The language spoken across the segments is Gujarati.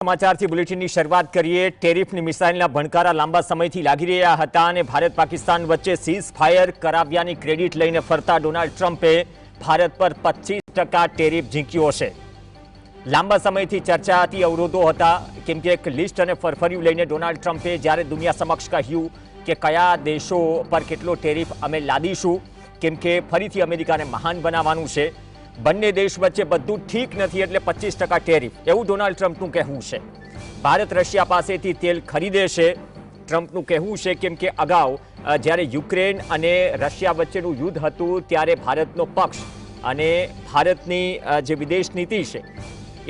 સમાચારથી બુલેટિનની શરૂઆત કરીએ। ટેરિફની મિસાઇલના ભણકારા લાંબા સમયથી લાગી રહ્યા હતા અને ભારત પાકિસ્તાન વચ્ચે સીઝ ફાયર કરાવ્યાની ક્રેડિટ લઈને ફરતા ડોનાલ્ડ ટ્રમ્પે ભારત પર 25% ટેરિફ ઝીંક્યો છે। લાંબા સમયથી ચર્ચા હતી, અવરોધો હતા, કેમ કે એક લિસ્ટ અને ફરફરિયું લઈને ડોનાલ્ડ ટ્રમ્પે જ્યારે દુનિયા સમક્ષ કહ્યું કે કયા દેશો પર કેટલો ટેરિફ અમે લાદીશું, કેમ કે ફરીથી અમેરિકાને મહાન બનાવવાનું છે। બંને દેશ વચ્ચે બધું ઠીક નથી એટલે 25% ટેરિફ, એવું ડોનાલ્ડ ટ્રમ્પનું કહેવું છે। ભારત રશિયા પાસેથી તેલ ખરીદે છે, ટ્રમ્પનું કહેવું છે, કેમ કે અગાઉ જ્યારે યુક્રેન અને રશિયા વચ્ચેનું યુદ્ધ હતું ત્યારે ભારતનો પક્ષ અને ભારતની જે વિદેશ નીતિ છે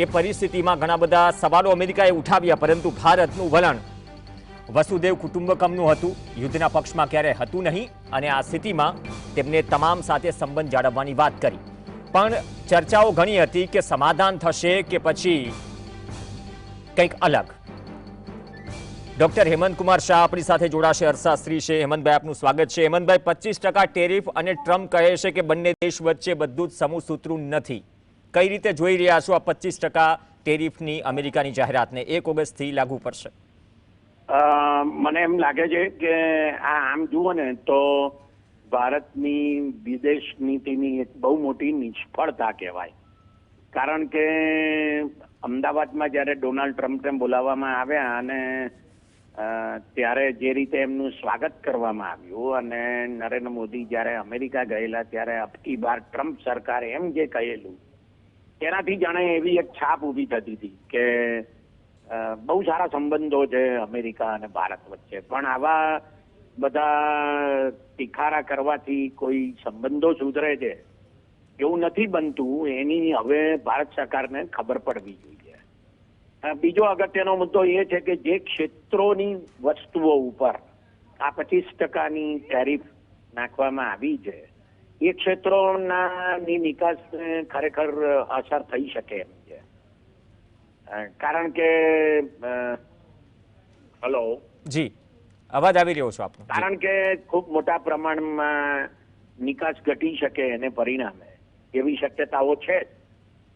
એ પરિસ્થિતિમાં ઘણા બધા સવાલો અમેરિકાએ ઉઠાવ્યા, પરંતુ ભારતનું વલણ વસુદેવ કુટુંબકમનું હતું, યુદ્ધના પક્ષમાં ક્યારેય હતું નહીં અને આ સ્થિતિમાં તેમને તમામ સાથે સંબંધ જાળવવાની વાત કરી। પણ ચર્ચાઓ ઘણી હતી કે સમાધાન થશે કે પછી કંઈક અલગ। ડોક્ટર હેમંત કુમાર શાહ આપણી સાથે જોડાશે, અર્થશાસ્ત્રી છે। હેમંતભાઈ, આપનું સ્વાગત છે। હેમંતભાઈ, 25% ટેરિફ અને ટ્રમ્પ કહે છે કે બંને દેશ વચ્ચે બધું જ સમૂહ સૂત્રું નથી, કઈ રીતે જોઈ રહ્યા છો આ 25% ટેરિફની અમેરિકાની જાહેરાતને? 1 ઓગસ્ટથી લાગુ પડશે। મને એમ લાગે છે કે આમ જુઓ ને તો ભારતની વિદેશ નીતિની એક બહુ મોટી નિષ્ફળતા કહેવાય। કારણ કે અમદાવાદમાં જ્યારે ડોનાલ્ડ ટ્રમ્પને બોલાવવામાં આવ્યા અને ત્યારે જે રીતે એમનું સ્વાગત કરવામાં આવ્યું અને નરેન્દ્ર મોદી જ્યારે અમેરિકા ગયેલા ત્યારે અબકી બાર ટ્રમ્પ સરકારે એમ જે કહેલું તેનાથી જાણે એવી એક છાપ ઊભી થતી હતી કે બહુ સારા સંબંધો છે અમેરિકા અને ભારત વચ્ચે, પણ આવા બધા તિખારા કરવાથી કોઈ સંબંધો સુધરે છે એવું નથી બનતું। એની હવે ભારત સરકારને ખબર પડવી જોઈએ। બીજો અગત્યનો મુદ્દો એ છે કે જે ક્ષેત્રોની વસ્તુઓ ઉપર આ 25%ની ટેરિફ નાખવામાં આવી છે એ ક્ષેત્રોની નિકાસને ખરેખર અસર થઈ શકે એમ છે। કારણ કે હલો જી, અવાજ આવી રહ્યો છો આપનો? કારણ કે ખૂબ મોટા પ્રમાણમાં નિકાસ ઘટી શકે એને પરિણામે એવી શક્યતાઓ છે,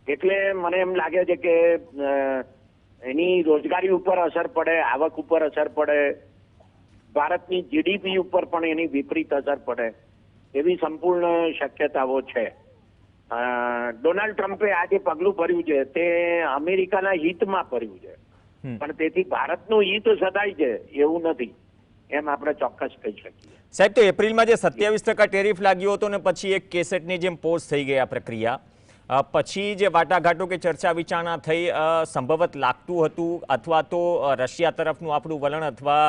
એટલે મને એમ લાગે છે કે એની રોજગારી ઉપર અસર પડે, આવક ઉપર અસર પડે, ભારતની જીડીપી ઉપર પણ એની વિપરીત અસર પડે એવી સંપૂર્ણ શક્યતાઓ છે। ડોનાલ્ડ ટ્રમ્પે આ જે પગલું ભર્યું છે તે અમેરિકાના હિતમાં ભર્યું છે, પણ તેથી ભારતનું હિત સદાય છે એવું નથી એમ આપણે ચોક્કસ કહી શકીએ। સાહેબ, તો એપ્રિલમાં જે 27% ટેરિફ લાગ્યો હતો ને પછી એક કેસેટની જેમ પોઝ થઈ ગઈ આ પ્રક્રિયા, પછી જે વાટાઘાટો કે ચર્ચા વિચારણા થઈ, સંભવત લાગતું હતું અથવા તો રશિયા તરફનું આપણું વલણ અથવા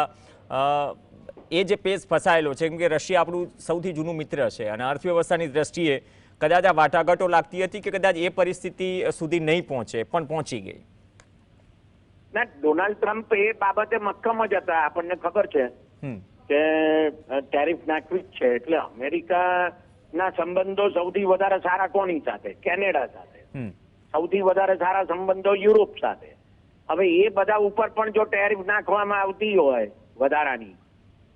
એ જે પેજ ફસાયેલો છે, કેમ કે રશિયા આપણું સૌથી જૂનું મિત્ર છે અને અર્થવ્યવસ્થાની દ્રષ્ટિએ કદાચ આ વાટાઘાટો લાગતી હતી કે કદાચ એ પરિસ્થિતિ સુધી નહીં પહોંચે પણ પહોંચી ગઈ। ના, ડોનાલ્ડ ટ્રમ્પ એ બાબતે મક્કમ જ હતા, આપણને ખબર છે કે ટેરિફ નાખવી જ છે, એટલે અમેરિકાના સંબંધો સૌથી વધારે સારા કોની સાથે? કેનેડા સાથે। સૌથી વધારે સારા સંબંધો યુરોપ સાથે। હવે એ બધા ઉપર પણ જો ટેરિફ નાખવામાં આવતી હોય વધારાની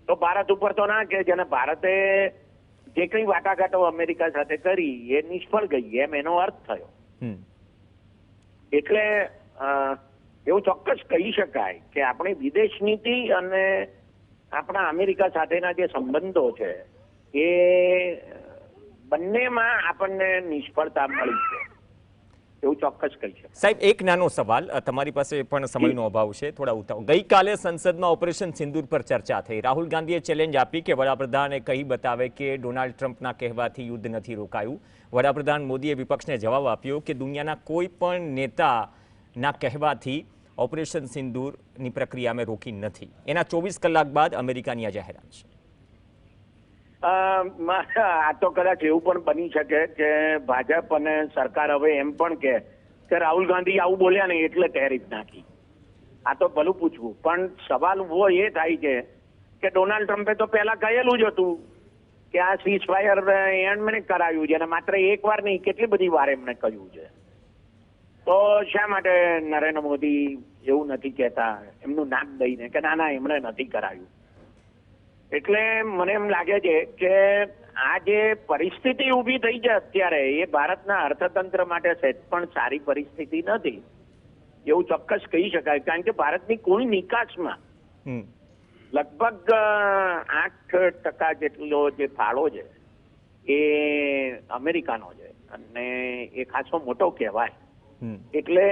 તો ભારત ઉપર તો ના કે જેને ભારતે જે કઈ વાટાઘાટો અમેરિકા સાથે કરી એ નિષ્ફળ ગઈ એમ એનો અર્થ થયો। એટલે એવું ચોક્કસ કહી શકાય કે આપણી વિદેશ નીતિ અને આપણા અમેરિકા સાથેના જે સંબંધો છે એ બંનેમાં આપણને નિષ્ફળતા મળી છે એવું ચોક્કસ કહી શકાય। સાહેબ, એક નાનો સવાલ, તમારી પાસે પણ સમયનો અભાવ છે, થોડા ઉતાવળ। ગઈકાલે સંસદમાં ઓપરેશન સિંદૂર પર ચર્ચા થઈ, રાહુલ ગાંધીએ ચેલેન્જ આપી કે વડાપ્રધાને કહી બતાવે કે ડોનાલ્ડ ટ્રમ્પના કહેવાથી યુદ્ધ નથી રોકાયું। વડાપ્રધાન મોદીએ વિપક્ષને જવાબ આપ્યો કે દુનિયાના કોઈ પણ નેતાના કહેવાથી ઓપરેશન સિંદૂરની પ્રક્રિયા અમે રોકી નથી। એના 24 કલાક બાદ અમેરિકાની આ જાહેરાત છે। આ તો કદાચ એવું પણ બની શકે કે ભાજપ અને સરકાર હવે એમ પણ કે રાહુલ ગાંધી આવું બોલ્યા ને એટલે ટેરિફ નાખી। આ તો ભલું પૂછવું, પણ સવાલ ઉભો એ થાય છે કે ડોનાલ્ડ ટ્રમ્પે તો પહેલા કહેલું જ હતું કે આ સીઝ ફાયર એમણે કરાવ્યું છે અને માત્ર એક વાર નહીં કેટલી બધી વાર એમણે કહ્યું છે, તો શા માટે નરેન્દ્ર મોદી એવું નથી કહેતા એમનું નામ દઈને કે ના ના એમણે નથી કરાવ્યું? એટલે મને એમ લાગે છે કે આ જે પરિસ્થિતિ ઊભી થઈ છે અત્યારે એ ભારતના અર્થતંત્ર માટે સહેજ પણ સારી પરિસ્થિતિ નથી। એવું ચોક્કસ કહી શકાય, કારણ કે ભારતની કુલ નિકાસમાં હમ. લગભગ 8% જેટલો જે ફાળો છે એ અમેરિકાનો છે, અને એ ખાસો મોટો કહેવાય. હમ. એટલે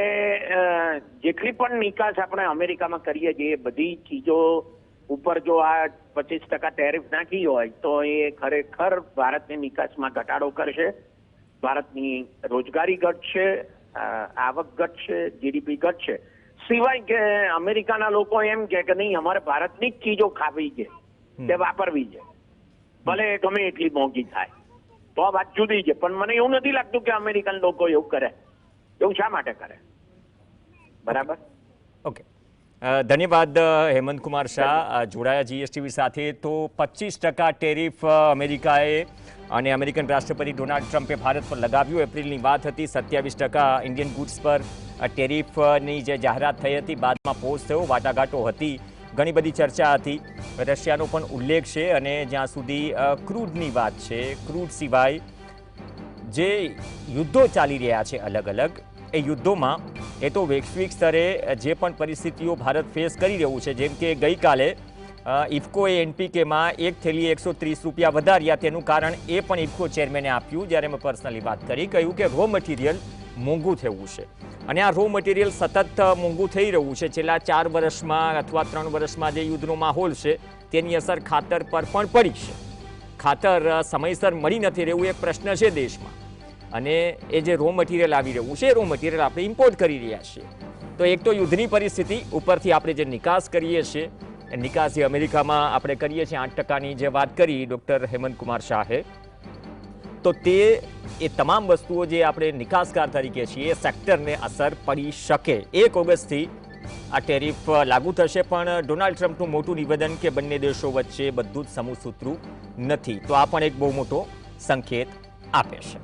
જેટલી પણ નિકાસ આપણે અમેરિકામાં કરીએ છીએ એ બધી ચીજો ઉપર જો આ 25% ટેરિફ નાખી હોય તો એ ખરેખર ભારતની નિકાસમાં ઘટાડો કરશે, ભારતની રોજગારી ઘટશે, આવક ઘટશે, જીડીપી ઘટશે. સિવાય કે અમેરિકાના લોકો એમ કે નહીં અમારે ભારતની જ ચીજો ખાવી છે, તે વાપરવી છે, ભલે ગમે એટલી મોંઘી થાય, તો આ વાત જુદી છે. પણ મને એવું નથી લાગતું કે અમેરિકન લોકો એવું કરે. એવું શા માટે કરે? બરાબર. ઓકે, ધન્યવાદ હેમંત કુમાર શાહ જોડાયા જીએસટીવી સાથે. તો 25% ટેરિફ અમેરિકાએ અને અમેરિકન રાષ્ટ્રપતિ ડોનાલ્ડ ટ્રમ્પે ભારત પર લગાવ્યું. એપ્રિલની વાત હતી. 27% ઇન્ડિયન ગુડ્સ પર ટેરિફની જે જાહેરાત થઈ હતી બાદમાં પોઝ થયો, વાટાઘાટો હતી, ઘણી બધી ચર્ચા હતી. રશિયાનો પણ ઉલ્લેખ છે. અને જ્યાં સુધી ક્રૂડની વાત છે, ક્રૂડ સિવાય જે યુદ્ધો ચાલી રહ્યા છે અલગ અલગ, એ યુદ્ધોમાં એ તો વૈશ્વિક સ્તરે જે પણ પરિસ્થિતિઓ ભારત ફેસ કરી રહ્યું છે, જેમ કે ગઈકાલે ઇફકોએ એનપીકેમાં એક થેલીએ 130 રૂપિયા વધાર્યા. તેનું કારણ એ પણ ઇફકો ચેરમેને આપ્યું, જ્યારે મેં પર્સનલી વાત કરી, કહ્યું કે રો મટીરિયલ મોંઘું થયું છે. અને આ રો મટીરિયલ સતત મોંઘું થઈ રહ્યું છે. છેલ્લા 4 વર્ષમાં અથવા 3 વર્ષમાં જે યુદ્ધનો માહોલ છે તેની અસર ખાતર પર પણ પડી છે. ખાતર સમયસર મળી નથી રહ્યું એક પ્રશ્ન છે દેશમાં. અને એ જે રો મટીરિયલ આવી રહ્યું છે, રો મટીરિયલ આપણે ઇમ્પોર્ટ કરી રહ્યા છીએ. તો એક તો યુદ્ધની પરિસ્થિતિ, ઉપરથી આપણે જે નિકાસ કરીએ છીએ, નિકાસ જે અમેરિકામાં આપણે કરીએ છીએ 8%ની જે વાત કરી ડૉક્ટર હેમંત કુમાર શાહે, તો તે એ તમામ વસ્તુઓ જે આપણે નિકાસકાર તરીકે છીએ એ સેક્ટરને અસર પડી શકે. 1 ઓગસ્ટથી આ ટેરિફ લાગુ થશે. પણ ડોનાલ્ડ ટ્રમ્પનું મોટું નિવેદન કે બંને દેશો વચ્ચે બધું જ સમૂહસૂત્રું નથી, તો આ પણ એક બહુ મોટો સંકેત આપે છે.